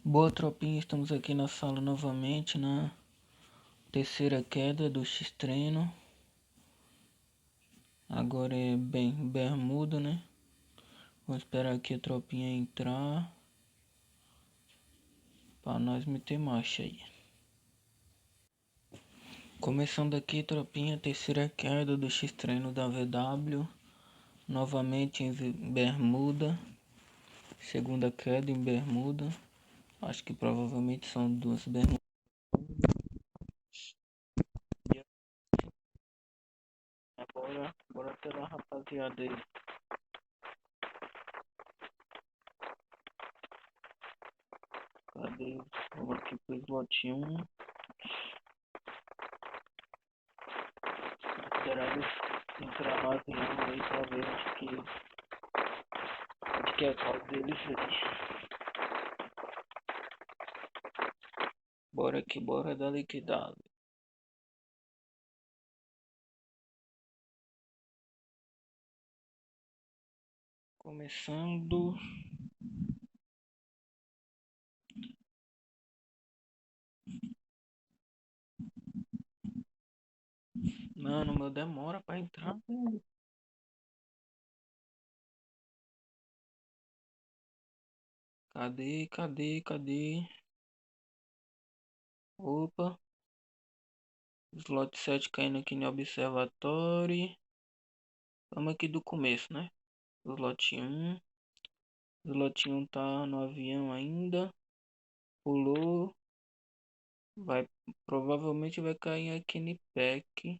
Boa tropinha, estamos aqui na sala novamente, na terceira queda do X-treino. Agora é bem bermuda, né? Vou esperar aqui a tropinha entrar para nós meter marcha aí. Começando aqui, tropinha, terceira queda do X-treino da VW. Novamente em bermuda. Segunda queda em bermuda. Acho que provavelmente são duas bermudas. Bora até lá, rapaziada aí. Cadê? Vamos aqui pro slot 1. Esperar eles entrar no avião aí pra ver onde que é a casa deles aí. Bora que bora dar liquidado. Começando. Mano, meu demora pra entrar, velho. Cadê? Opa. Slot 7 caindo aqui no observatório. Vamos aqui do começo, né? Slot 1. Slot 1 tá no avião ainda. Pulou. Vai, provavelmente vai cair aqui no pack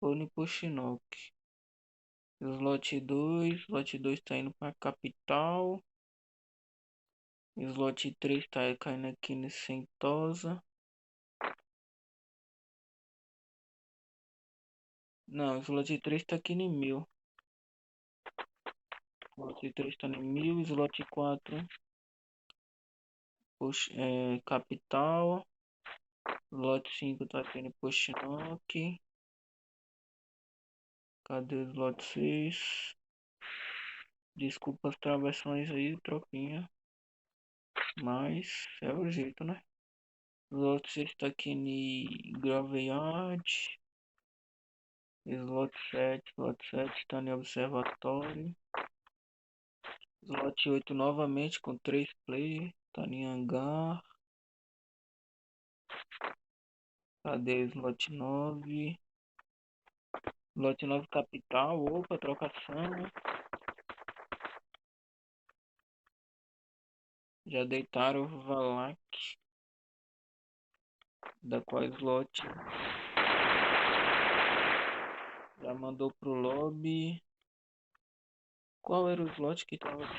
ou no Puxinok. Slot 2 tá indo pra capital. Slot 3 tá caindo aqui no Sentosa. Não, slot 3 tá aqui no 1000. Slot 3 tá no 1000. Slot 4 capital. Slot 5 tá aqui no Puxinok. Cadê o slot 6? Desculpa as travessões aí, tropinha. Mas é o jeito, né? Slot 6 tá aqui no Graveyard. Slot 7 tá no Observatório. Slot 8 novamente com 3 players. Tá em hangar. Cadê o slot 9? Slot 9 capital. Opa, trocação. Já deitaram o Valak. Da qual slot? Já mandou pro lobby. Qual era o slot que tava aqui?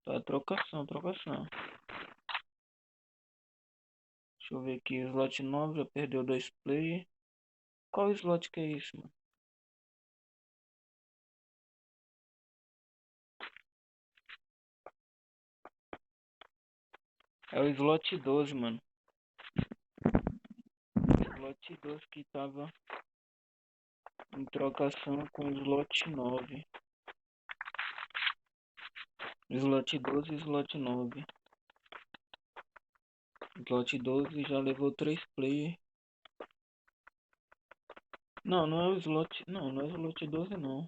Tá, trocação. Deixa eu ver aqui. Slot 9 já perdeu 2 players. Qual slot que é isso, mano? É o slot 12, mano. Slot 12 que tava em trocação com o slot 9. Slot 12 e slot 9. Slot 12 já levou 3 players. Não, não é o slot. Não é o slot 12 não.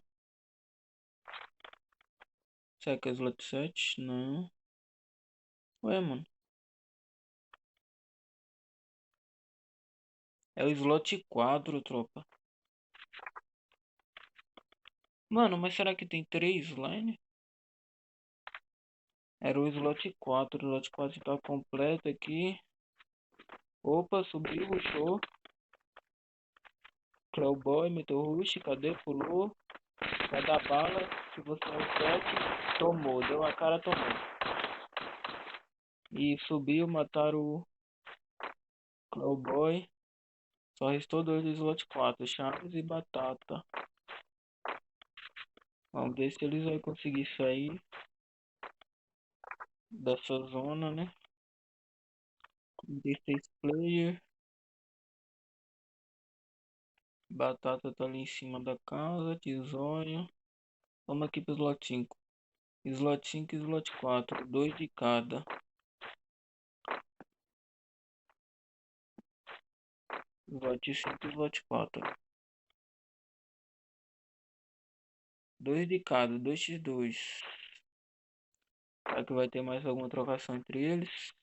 Será que é o slot 7? Não. Ué, mano. É o slot 4, tropa. Mano, mas será que tem 3 line? Era o slot 4. O slot 4 tá completo aqui. Opa, subiu, rushou. Clowboy meteu rush. Cadê? Pulou. Vai dar bala. Se você é o 7, tomou. Deu a cara, tomou. E subiu, mataram o Clowboy. Só restou 2 do slot 4. Chaves e Batata. Vamos ver se eles vão conseguir sair dessa zona, né? 16 player. Batata tá ali em cima da casa. Tizonho. Vamos aqui pro slot 5. Slot 5 e slot 4. 2 de cada. Slot 5 e slot 4. 2 de cada. 2x2. Será que vai ter mais alguma trocação entre eles?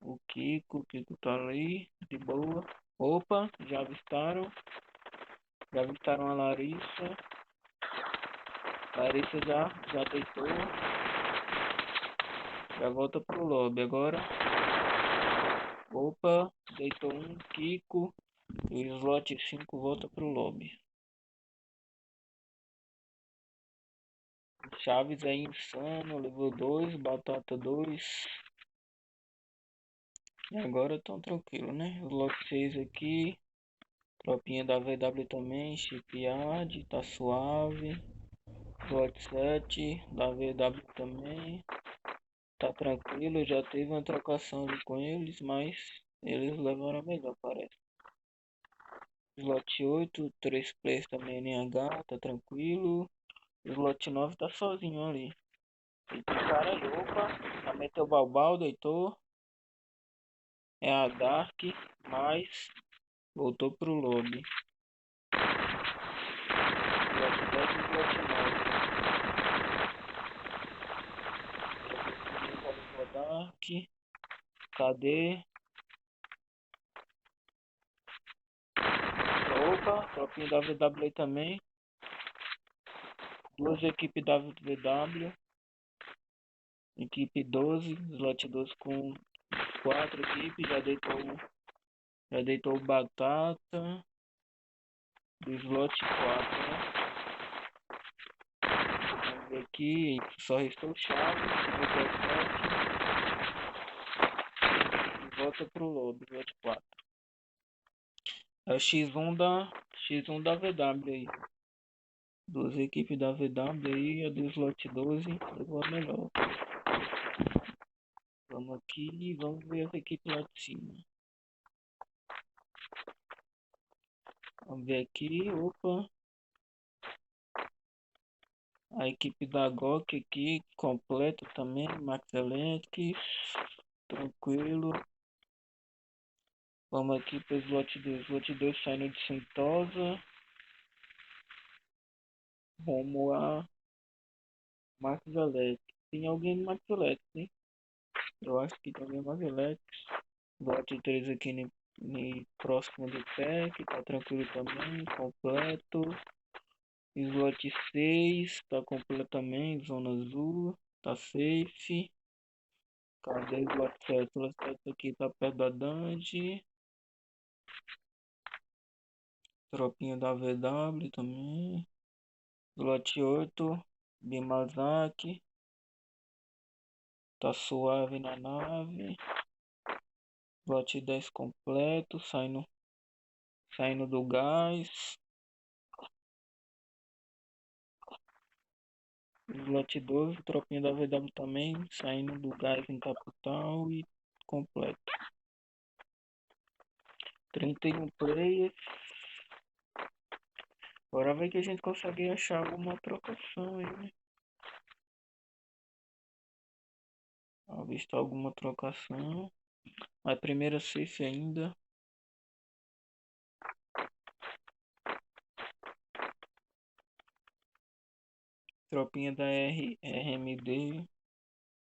O Kiko tá ali, de boa. Opa, já avistaram. Já avistaram a Larissa. Larissa já deitou. Já volta pro lobby agora. Opa, deitou um Kiko. E o slot 5 volta pro lobby. Chaves é insano, levou 2, Batata 2. E agora tão tranquilo, né? Slot 6 aqui. Tropinha da VW também, Shipyard, tá suave. Slot 7 da VW também. Tá tranquilo, já teve uma trocação ali com eles, mas eles levaram a melhor, parece. Slot 8, 3 players também NH, tá tranquilo. Slot 9 tá sozinho ali. E tem cara aí, opa, já meteu o balbal, deitou. É a Dark, mas voltou pro lobby. Slot 10 e slot 9. Dark. Cadê? Opa, tropinha da VW também. Duas equipes da VW. Equipe 12, slot 12 com 4 equipes. Já deitou o Batata. Do slot 4, né? Vamos ver aqui. Só restou o Chaves. E volta pro lobby, slot 4. É o X1 da VW aí. Duas equipes da VW aí, a do slot 12 levou a melhor. Vamos aqui e vamos ver as equipes lá de cima. Vamos ver aqui, opa. A equipe da GOK aqui, completa também, Max Electric, tranquilo. Vamos aqui para o slot 2 saindo de Sentosa. Rumo a Max Electric. Tem alguém no Max Electric, hein? Eu acho que tem alguém no Max Electric. Slot 3 aqui próximo do PEC, tá tranquilo também, completo. Slot 6, tá completo também, zona azul, tá safe. Cadê o slot 7? O slot 7 aqui tá perto da Dante. Tropinha da VW também. Slot 8, Bimazaki. Tá suave na nave. Slot 10 completo, saindo do gás. Slot 12, tropinha da VW também, saindo do gás em capital e completo. 31 players. Agora vai que a gente consegue achar alguma trocação aí, né? Visto alguma trocação. A primeira safe ainda. Tropinha da RMD.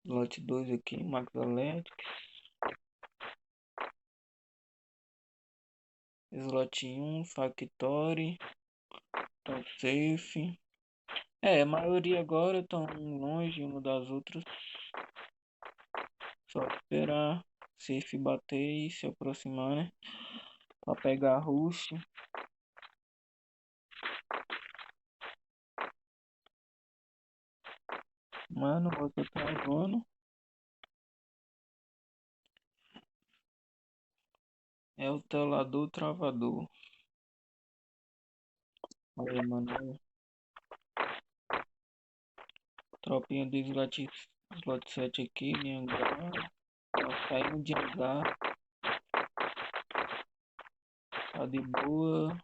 Slot 2 aqui, Max Electric. Slot 1, Factory. Tão safe. A maioria agora estão longe uma das outras. Só esperar safe bater e se aproximar, né? Pra pegar rush. Mano, você travando. É o telador travador. Aí, mano. Tropinha do slot 7 aqui, em hangar. Tá saindo de hangar. Tá de boa.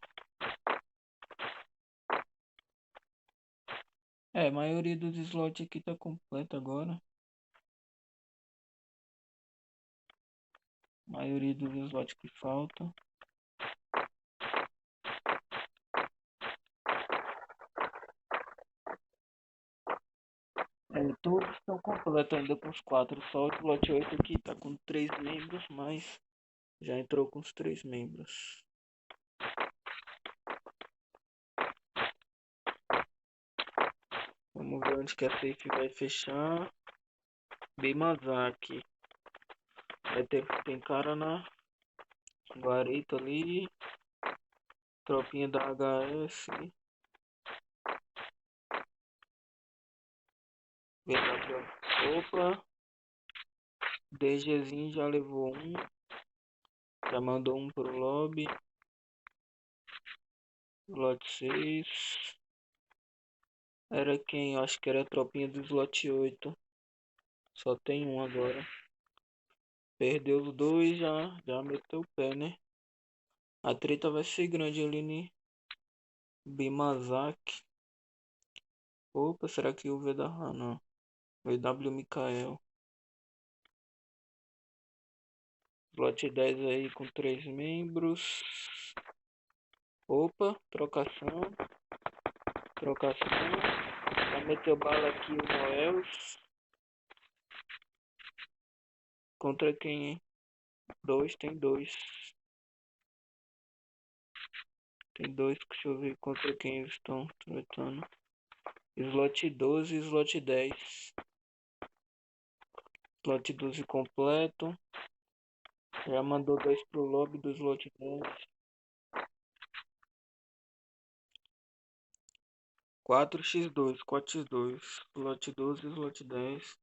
É, a maioria dos slots aqui tá completa agora. A maioria dos slots que faltam. É, todos estão completos ainda com os 4. Só o slot 8 aqui tá com 3 membros, mas já entrou com os 3 membros. Vamos ver onde que a safe vai fechar. Bimazaki. Tem cara na guarita ali. Tropinha da HS. VW. Opa. DGzinho já levou um. Já mandou um pro lobby. Slot 6. Era quem? Acho que era a tropinha do slot 8. Só tem um agora. Perdeu os dois, já meteu o pé, né? A treta vai ser grande ali, né? Bimazaki. Opa, será que o VW... Ah, não. VW Mikael. Slot 10 aí com 3 membros. Opa, trocação. Trocação. Vai meter bala aqui o Noels. Contra quem, hein? Dois, tem dois. Tem dois, deixa eu ver contra quem eles estão tratando. Slot 12 e slot 10. Slot 12 completo. Já mandou dois pro lobby do slot 10. 4x2, 4x2. Slot 12 e slot 10.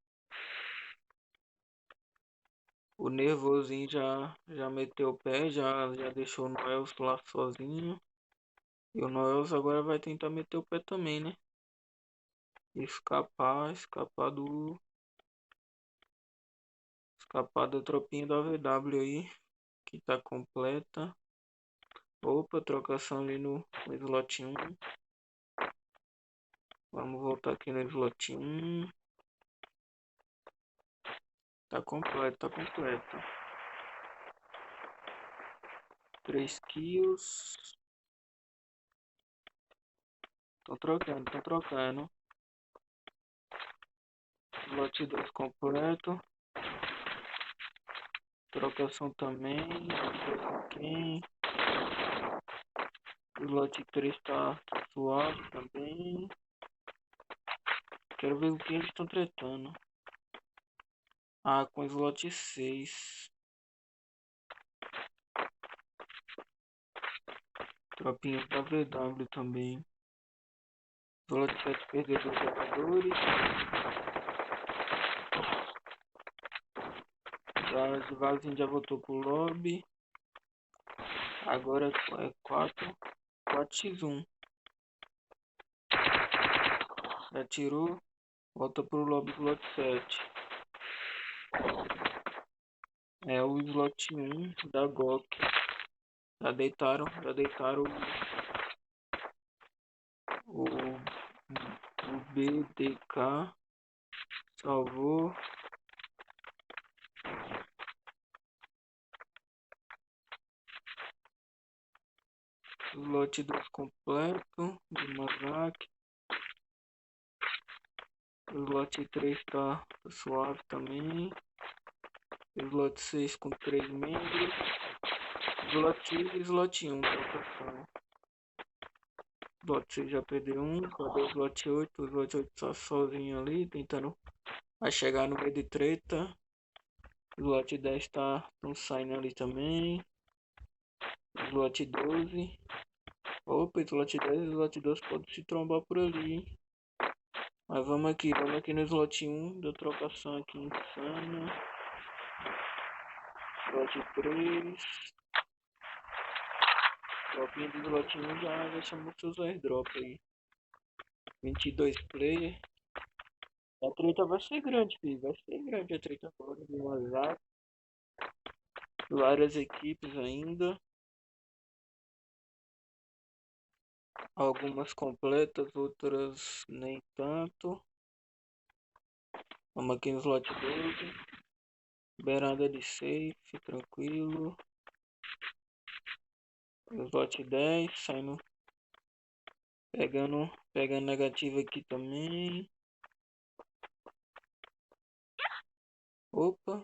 O nervosinho já meteu o pé, já deixou o Noels lá sozinho. E o Noels agora vai tentar meter o pé também, né? Escapar da tropinha da VW aí, que tá completa. Opa, trocação ali no slot 1. Vamos voltar aqui no slot 1. Tá completo, tá completo. 3 kills. Tô trocando. Slot 2 completo. Trocação também. Quem? Slot 3 tá suave também. Quero ver o que eles estão tretando. Ah, com slot 6. Tropinha da VW também. Slot 7 perdeu 2 jogadores. Já devagarzinho já voltou pro lobby. Agora é 4x1. Já tirou. Volta pro lobby slot 7. É o slot 1 da GOK. Já deitaram o BDK. Salvou. Slot 2 completo. De Mazak. Slot 3 tá suave também. Slot 6 com 3 membros. Slot 6 e slot 1. Trocação. Slot 6 já perdeu um. Cadê o slot 8? O slot 8 tá sozinho ali. Tentando vai chegar no meio de treta. Slot 10 tá saindo ali também. Slot 12. Opa, slot 10 e slot 12 pode se trombar por ali, hein? Mas vamos aqui no slot 1. Deu trocação aqui insana. Slot 3. Dropinho do slot 1 já chamou seus airdrop aí. 22 player. A treta vai ser grande, filho. Vai ser grande a treta agora de WhatsApp. Várias equipes ainda. Algumas completas, outras nem tanto. Vamos aqui no slot 12. Beirada de safe, tranquilo. Slot 10, saindo. Pegando negativo aqui também. Opa.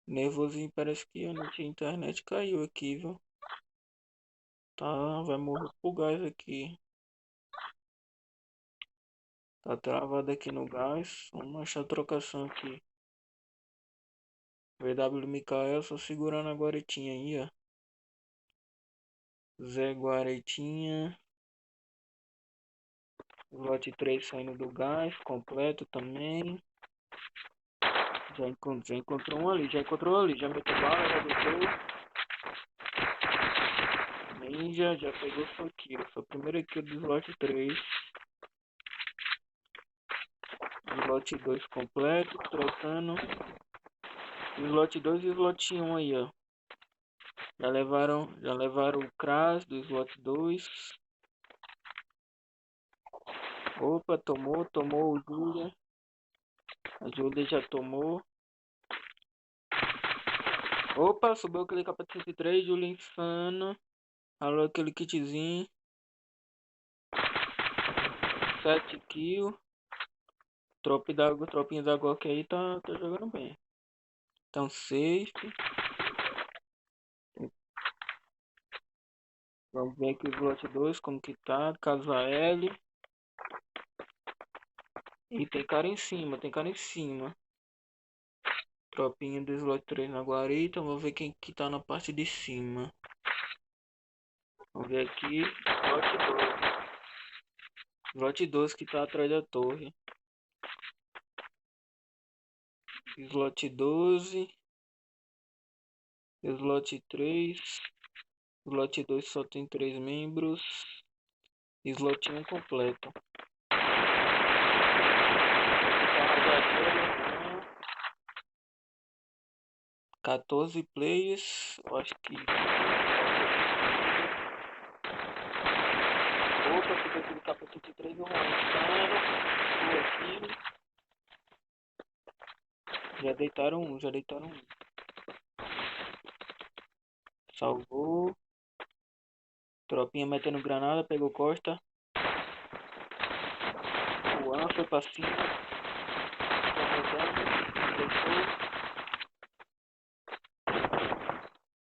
Nervosinho, parece que a internet caiu aqui, viu? Tá, vai morrer pro gás aqui. Tá travado aqui no gás. Vamos achar a trocação aqui. VW Mikael só segurando a guaretinha aí, ó. Zé Guaretinha. Lote 3 saindo do gás. Completo também. Já encontrou um ali. Já encontrou ali. Já meteu bala, já botou. Ninja, já pegou sua kill. Foi a primeira kill do slot 3. Slot 2 completo. Trocando. Slot 2 e slot 1 aí, ó. Já levaram o Kras do slot 2. Opa, tomou o Julia. A Julia já tomou. Opa, subiu aquele capa 103, Julia insano. Alô, aquele kitzinho. 7 kills. Tropinha da Gok aí tá jogando bem. Então safe. Vamos ver aqui o slot 2 como que tá. Casa L. E tem cara em cima, Tropinha do slot 3 na guarita. Vamos ver quem que tá na parte de cima. Vamos ver aqui. Slot 2. Slot 2 que tá atrás da torre. Slot 12. Slot 3. Slot 2 só tem 3 membros. Slot 1 completo. 14 players. Eu acho que. Opa, fica aqui no capítulo 3 do aqui. Já deitaram um. Salvou. Tropinha metendo granada, pegou Costa. O An foi pra cima.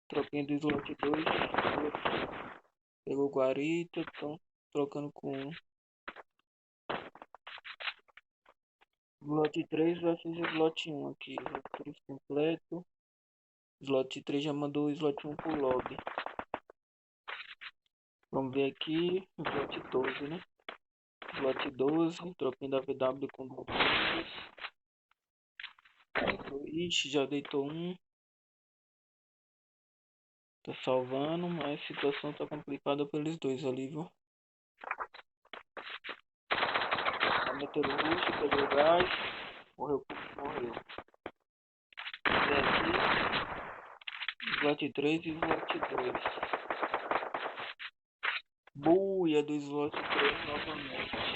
Tropinha do slot 2. Pegou Guarita. Estão trocando com um. Slot 3 versus slot 1 aqui. Slot 3 completo. Slot 3 já mandou o slot 1 pro lobby. Vamos ver aqui. Slot 12, né? Slot 12. Tropinha da VW com 2. Ixi, já deitou um. Tô salvando, mas a situação tá complicada pelos dois ali, viu? Tá metendo rush, pegou gás. Morreu. E aqui, slot 3 e slot 2. Buia do slot 3 novamente.